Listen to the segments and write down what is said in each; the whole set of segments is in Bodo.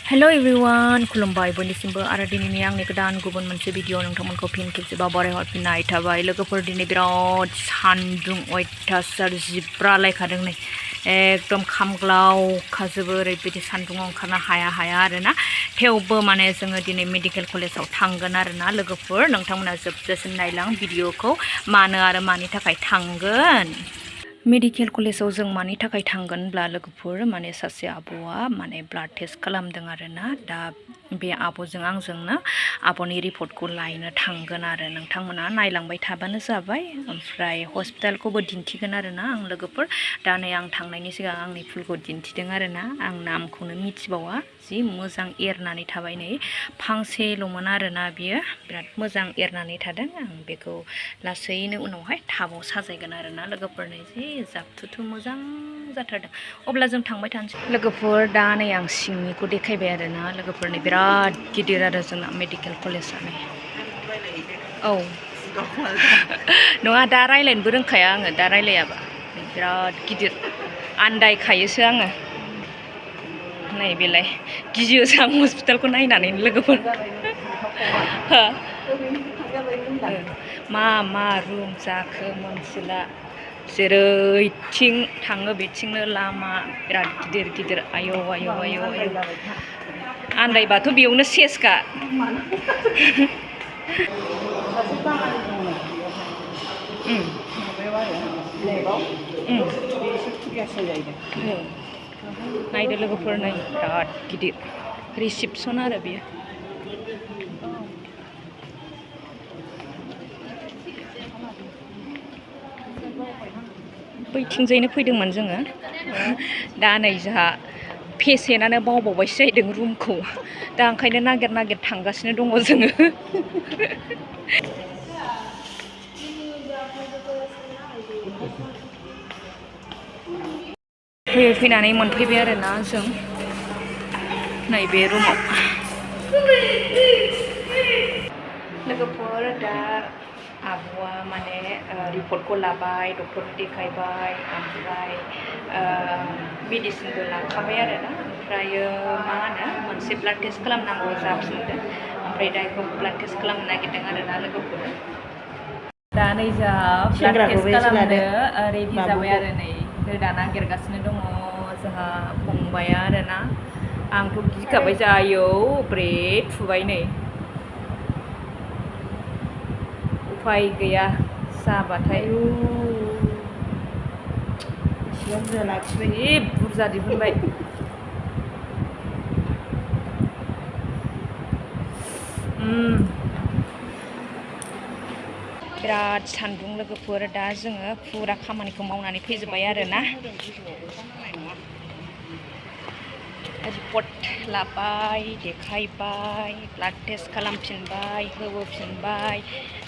Hello everyone, खुलुमबाय बयनिसिमबो आरो दिनैनि आंनि गोदान गुबुन मोनसे भिडिअ नोंथांमोनखौ फिन खेबसेबाव बरायहरफिननाय थाबाय। लोगोफोर दिनै बिराद सान्दुं अयथासार जिब्रालायखादों नै एकदम खामग्लावखाजोबो ओरैबायदि सान्दुङाव ओंखारनो हाया आरोना। थेवबो माने जोङो दिनै मेडिकेल कलेजाव थांगोन आरोना लोगोफोर। नोंथांमोना जोबजासिम नायलां भिडिअखौ मानो आरो मानि थाखाय थांगोन। मेडिकेल कलेजाव जों मानि थाखाय थांगोनब्ला लोगोफोर माने सासे आब'आ माने ब्लाड टेस्ट खालामदों आरोना। दा बे आब'जों आंजोंनो आब'नि रिपर्टखौ लायनो थांगोन आरो नोंथांमोना नायलांबाय थाबानो जाबाय। ओमफ्राय हस्पिटालखौबो दिन्थिगोन आरोना आं लोगोफोर। दा नै आं थांनायनि सिगां आंनि फुलखौ दिन्थिदों आरोना। आं नामखौनो मिथिबावा जि मोजां एरनानै थाबाय नै फांसेल'मोन आरोना बियो बिराद मोजां एरनानै थादों। आं बेखौ लासैनो उनावहाय टाबाव साजायगोन आरोना लोगोफोरनो जि जाबथुथु मोजां जाथारदों। अब्ला जों थांबाय थानोसै लोगोफोर। दा नै आं सिंनिखौ देखायबाय आरोना लोगोफोरनि बिराद गिदिर आरो जोंना मेडिकेल कलेजआ नै। औ नङा दा रायलायनोबो रोंखाया आङो, दा रायलायाबा बिराद गिदिर आन्दायखायोसो आङो। नै बेलाय गियोसो आं हस्पिटालखौ नायनानै लोगोफोर। हो मा रुम जाखो मोनथिला। जेरैथिं थाङो बेथिंनो लामा बिराद गिदिर आयौ आन्दायबाथ' बेयावनो सेसखा। नायदो लोगोफोर नै बिराद गिदिर रिसिपसन आरो बेयो। बैथिंजायनो फैदोंमोन जोङो। दा नै जोंहा पेसेन्टआनो बावबावबायसो जाहैदों रुमखौ। दा ओंखायनो नागिर थांगासिनो दङ जोङो। फैनानै मोनफैबाय आरोना जों नैबे रुमाव। लोगोफोर दा आब'आ माने रिपर्टखौ लाबाय, डक्टरनो देखायबाय, ओमफ्राय मेडिसिनबो लाखाबाय आरोना। ओमफ्रायो मा होनो मोनसे ब्लाड टेस्ट खालामनांगौ जाफिनदों। ओमफ्राय दा बेखौ ब्लाड टेस्ट खालामनो नागिरदों आरोना लोगोफोर। दा नै जोंहा ब्लाड टेस्ट खालामनो रेडि जाबाय आरो नै रोदा नागिरगासिनो दङ जोंहा फंबाया आरोना। आंथ' गिखाबाय जायो ब्रे थुबाय नै। उफाय गैया जाबाथाय बुरजा लाखिबाय, बुरजा दिहुनबाय। बिराद सान्दुं लोगोफोर। दा जोङो फुरा खामानिखौ मावनानै फैजोब्बाय आरोना। रिपर्ट लाबाय, देखायबाय, ब्लाड टेस्ट खालामफिनबाय, होबोफिनबाय,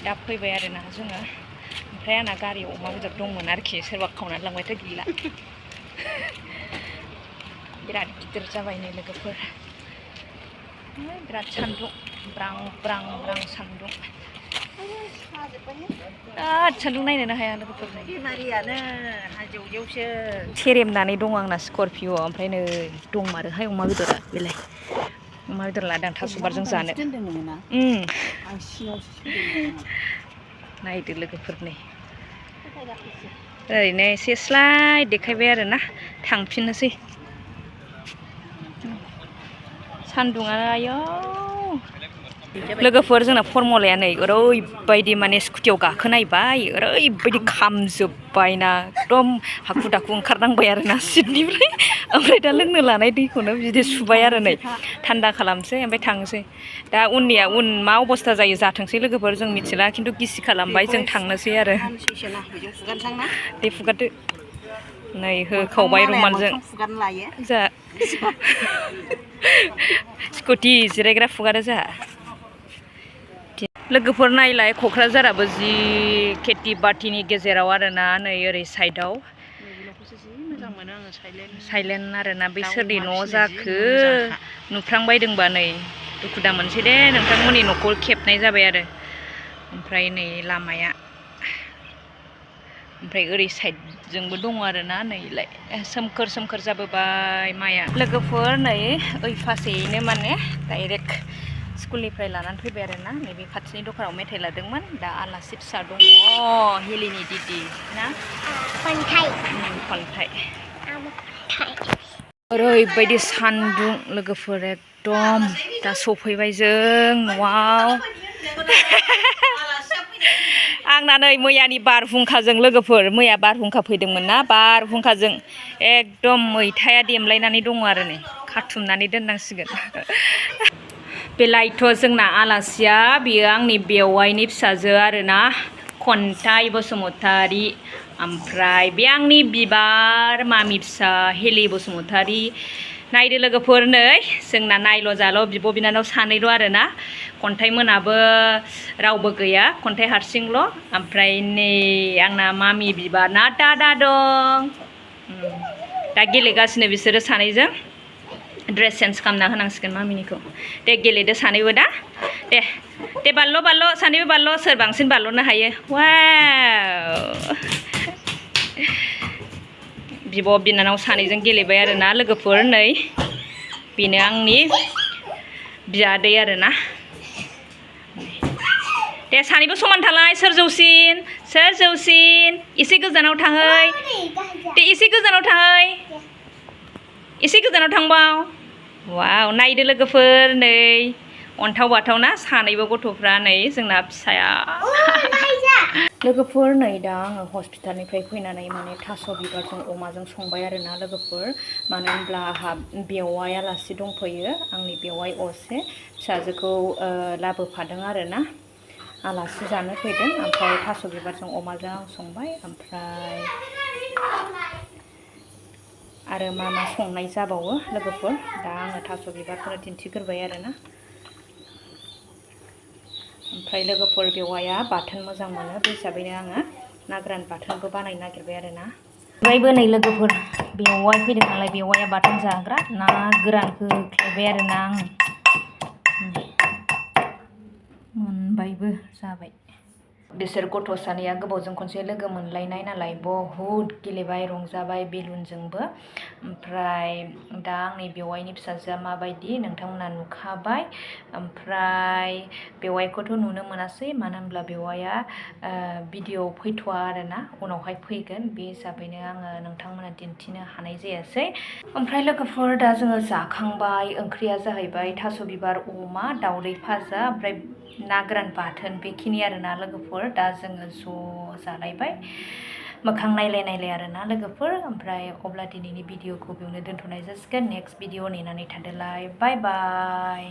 दा फैबाय आरोना जोङो। ओमफ्राय आंना गारियाव अमा बेदर दंमोन आरोखि, सोरबा खावनानै लांबायथ' गैला। बिराद गिदिर जाबाय नै लोगोफोर। बिराद सान्दुं ब्रां सान्दुं। बिराद सान्दुं नायनोनो हाया लोगोफोर। बेमारियानो हाजोआवसो सेरेमनानै दं आंना स्करपिय'। ओमफ्राय नै दंमारोहाय अमा बेदरा बेलाय। अमा बेदर लादों थास' बिबारजों जानो। नायदो लोगोफोर नै ओरैनो एसे स्लाइ देखायबाय आरोना थांफिननोसै। सान्दुङानो आयौ लोगोफोर जोंना फरमुलाया नै ओरैबायदि माने स्कुटियाव गाखोनायबाय ओरैबायदि खामजोब्बायना एकदम हाखु दाखु ओंखारनांबाय आरोना सिटनिफ्राय। ओमफ्राय दा लोंनो लानाय दैखौनो बिदि सुबाय आरो नै थान्दा खालामसै ओमफ्राय थांसै। दा उननिया मा अबस्था जायो जाथोंसै लोगोफोर जों मिथिला, खिन्थु गिसि खालामबाय जों थांनोसै आरो। दे फुगारदो नै होखावबाय रुमालजों जा स्कुटि जिरायग्रा फुगारो जोंहा। लोगोफोर नायलाय क'क्राझाराबो जि खेथि बाथिनि गेजेराव आरोना नै ओरै साइडआव साइलेन्ट आरोना। बै सोरनि न' जाखो नुफ्रांबायदोंबा नै दुखु दा मोनसै दे नोंथांमोननि न'खौ खेबनाय जाबाय आरो। ओमफ्राय नै लामाया ओमफ्राय ओरै साइडजोंबो दङ आरोना नैलाय सोमखोर सोमखोर जाबोबाय माइआ लोगोफोर नै ओइ फासेयैनो माने डाइरेक्ट स्कुलनिफ्राय लानानै फैबाय आरोना नैबे खाथिनि दखानाव मेथाइ लादोंमोन दा आलासि फिसा दङ हिलिनि दिदि ना खन्थाइ ओरैबायदि सान्दुं लोगोफोर एकदम दा सफैबाय जों न'आव आंना नै मैयानि बारहुंखाजों लोगोफोर मैया बारहुंखा फैदोंमोन ना बारहुंखाजों एकदम मैथाया देमलायनानै दङ आरो नै खाथुमनानै दोननांसिगोन बेलायथ' जोंना आलासिया बियो आंनि बेवाइनि फिसाजो आरोना खन्थाइ बसुमतारी ओमफ्राय बे आंनि बिबार मामि फिसा हेलि बसुमतारी नायदो लोगोफोर नै जोंना नायल' जाल' बिब' बिनानाव सानैल' आरोना खन्थाइ मोनाबो रावबो गैया खन्थाइ हारसिंल' ओमफ्राय नै आंना मामि बिबारना दादा दं दा गेलेगासिनो बिसोरो सानैजों ड्रेस चेन्ज खालामना होनांसिगोन मामिनिखौ दे गेलेदो सानैबो दा दे बारल' सानैबो बारल' सोर बांसिन बारल'नो हायो वाव बिब' बिनानाव सानैजों गेलेबाय आरोना लोगोफोर नै बेनो आंनि बियादै आरोना दे सानैबो समान थालाय सोर जौसिन एसे गोजानाव थाहै दे एसे गोजानाव थांबाव वाव नायदो लोगोफोर नै अन्थाव बाथाव ना सानैबो गथ'फ्रा नै जोंना फिसाया लोगोफोर नै दा आङो हस्पिटालनिफ्राय फैनानै माने थास' बिबारजों अमाजों संबाय आरोना लोगोफोर मानो होनब्ला आंहा बेवाइ आलासि दंफैयो आंनि बेवाइ असे फिसाजोखौ लाबोफादों आरोना आलासि जानो फैदों ओमफ्राय थास' बिबारजों अमाजों आं संबाय ओमफ्राय आरो मा संनाय जाबावो लोगोफोर दा आङो थास' बिबारखौनो दिन्थिग्रोबाय आरोना ओमफ्राय लोगोफोर बेवाइया बाथोन मोजां मोनो बे हिसाबैनो आङो ना गोरान बाथोनबो बानायनो नागिरबाय आरोना ओमफ्रायबो नै लोगोफोर बेवाइ फैदों नालाय बेवाइया बाथोन जाग्रा ना गोरानखौ होख्लायबाय आरोना आङो मोनबायबो जाबाय बिसोर गथ' सानैया गोबावजों खनसे लोगो मोनलायनाय नालाय बहुद गेलेबाय रंजाबाय बेलुनजोंबो ओमफ्राय दा आंनि बेवाइनि फिसाजोआ माबायदि नोंथांमोना नुखाबाय ओमफ्राय बेवाइखौथ' नुनो मोनासै मानो होनब्ला बेवाइया भिडिअ फैथ'वा आरोना उनावहाय फैगोन बे हिसाबैनो आङो नोंथांमोना दिन्थिनो हानाय जायासै ओमफ्राय लोगोफोर दा जोङो जाखांबाय ओंख्रिया जाहैबाय थास' बिबार अमा दावदै भाजा ओमफ्राय ना गोरान बाथोन बेखिनि आरोना लोगोफोर दा जोङो ज' जालायबाय मोखां नायलाय आरोना लोगोफोर ओमफ्राय अब्ला दिनैनि भिडिअखौ बेयावनो दोनथ'नाय जासिगोन नेक्स्ट भिडिअ नेनानै थादोलाय बाय बाय